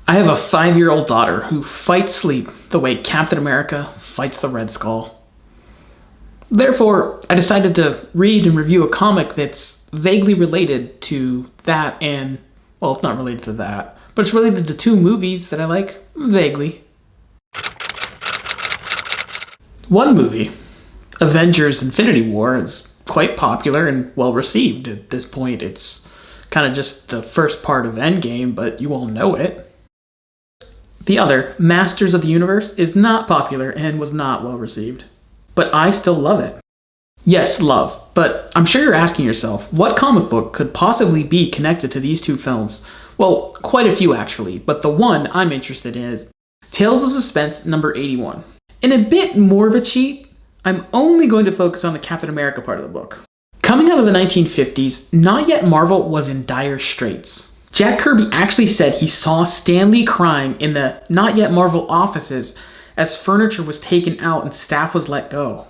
I have a 5-year-old daughter who fights sleep the way Captain America fights the Red Skull. Therefore, I decided to read and review a comic that's vaguely related to that and, well, it's not related to that, but it's related to two movies that I like vaguely. One movie, Avengers: Infinity War, is quite popular and well received. At this point, it's kind of just the first part of Endgame, but you all know it. The other, Masters of the Universe, is not popular and was not well received. But I still love it. Yes, love, but I'm sure you're asking yourself, what comic book could possibly be connected to these two films? Well, quite a few actually, but the one I'm interested in is Tales of Suspense number 81. In a bit more of a cheat, I'm only going to focus on the Captain America part of the book. Coming out of the 1950s, Not Yet Marvel was in dire straits. Jack Kirby actually said he saw Stan Lee crying in the Not Yet Marvel offices as furniture was taken out and staff was let go.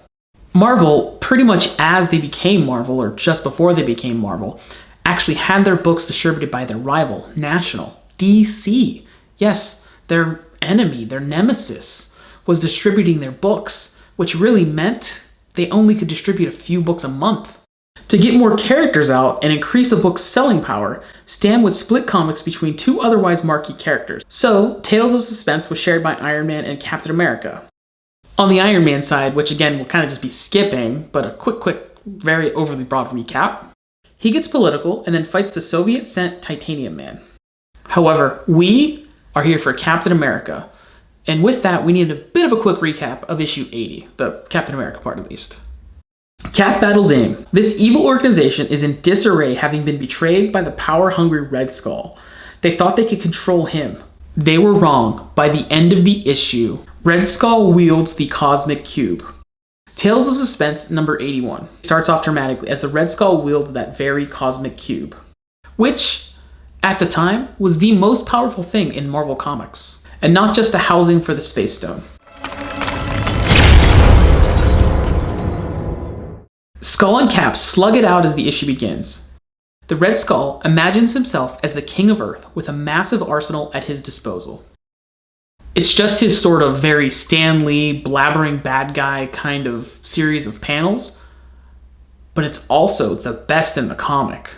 Marvel, pretty much as they became Marvel, or just before they became Marvel, actually had their books distributed by their rival, National, DC. Yes, their enemy, their nemesis, was distributing their books, which really meant they only could distribute a few books a month. To get more characters out and increase a book's selling power, Stan would split comics between two otherwise marquee characters. So, Tales of Suspense was shared by Iron Man and Captain America. On the Iron Man side, which again we'll kind of just be skipping, but a quick, very overly broad recap, he gets political and then fights the Soviet-sent Titanium Man. However, we are here for Captain America, and with that we need a bit of a quick recap of issue 80, the Captain America part at least. Cap battles AIM. This evil organization is in disarray, having been betrayed by the power-hungry Red Skull. They thought they could control him. They were wrong. By the end of the issue, Red Skull wields the Cosmic Cube. Tales of Suspense number 81 starts off dramatically as the Red Skull wields that very Cosmic Cube, which, at the time, was the most powerful thing in Marvel Comics, and not just a housing for the Space Stone. Skull and Cap slug it out as the issue begins. The Red Skull imagines himself as the King of Earth with a massive arsenal at his disposal. It's just his sort of very Stan Lee, blabbering bad guy kind of series of panels, but it's also the best in the comic.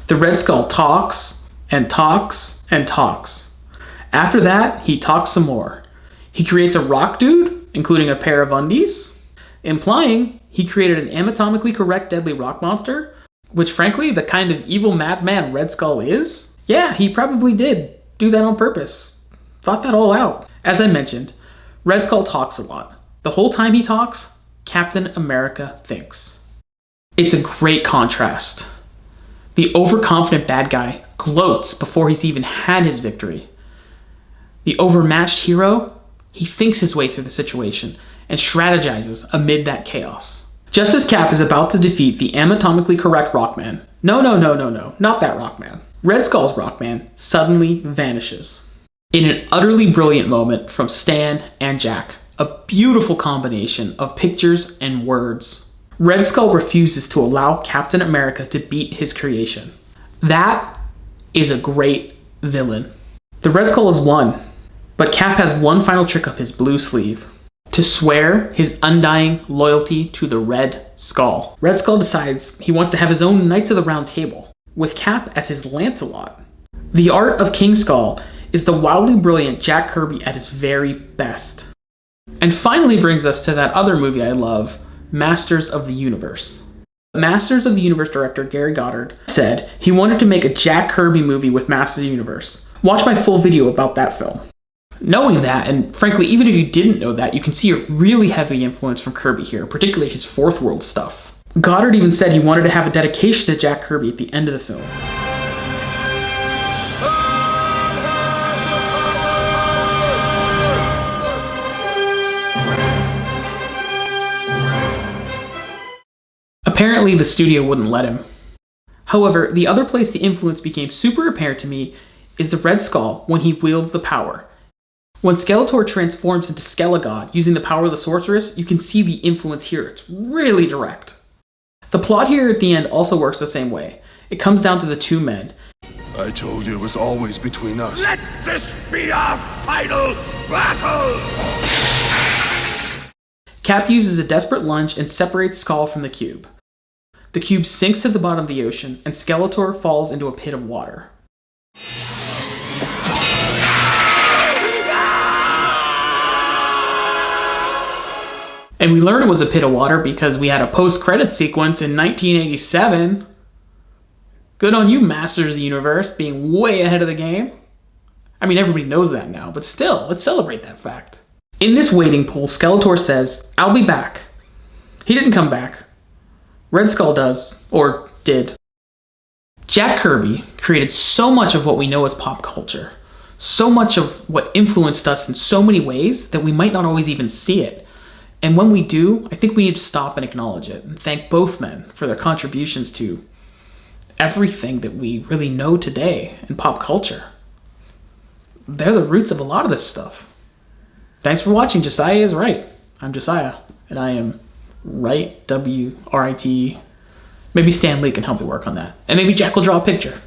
The Red Skull talks and talks and talks. After that, he talks some more. He creates a rock dude, including a pair of undies, implying he created an anatomically correct deadly rock monster, which frankly, the kind of evil madman Red Skull is. Yeah, he probably did do that on purpose. Thought that all out. As I mentioned, Red Skull talks a lot. The whole time he talks, Captain America thinks. It's a great contrast. The overconfident bad guy gloats before he's even had his victory. The overmatched hero, he thinks his way through the situation and strategizes amid that chaos. Just as Cap is about to defeat the anatomically correct Rockman, no, not that Rockman, Red Skull's Rockman suddenly vanishes. In an utterly brilliant moment from Stan and Jack, a beautiful combination of pictures and words, Red Skull refuses to allow Captain America to beat his creation. That is a great villain. The Red Skull has won, but Cap has one final trick up his blue sleeve. To swear his undying loyalty to the Red Skull. Red Skull decides he wants to have his own Knights of the Round Table, with Cap as his Lancelot. The art of King Skull is the wildly brilliant Jack Kirby at his very best. And finally brings us to that other movie I love, Masters of the Universe. Masters of the Universe director Gary Goddard said he wanted to make a Jack Kirby movie with Masters of the Universe. Watch my full video about that film. Knowing that, and frankly, even if you didn't know that, you can see a really heavy influence from Kirby here, particularly his Fourth World stuff. Goddard even said he wanted to have a dedication to Jack Kirby at the end of the film. Apparently, the studio wouldn't let him. However, the other place the influence became super apparent to me is the Red Skull when he wields the power. When Skeletor transforms into Skelegod using the power of the sorceress, you can see the influence here. It's really direct. The plot here at the end also works the same way. It comes down to the two men. I told you it was always between us. Let this be our final battle! Cap uses a desperate lunge and separates Skull from the cube. The cube sinks to the bottom of the ocean, and Skeletor falls into a pit of water. And we learned it was a pit of water because we had a post-credits sequence in 1987. Good on you, Masters of the Universe, being way ahead of the game. I mean, everybody knows that now, but still, let's celebrate that fact. In this waiting pool, Skeletor says, "I'll be back." He didn't come back. Red Skull does, or did. Jack Kirby created so much of what we know as pop culture, so much of what influenced us in so many ways that we might not always even see it. And when we do, I think we need to stop and acknowledge it and thank both men for their contributions to everything that we really know today in pop culture. They're the roots of a lot of this stuff. Thanks for watching. Josiah is right. I'm Josiah, and I am right, W-R-I-T. Maybe Stan Lee can help me work on that. And maybe Jack will draw a picture.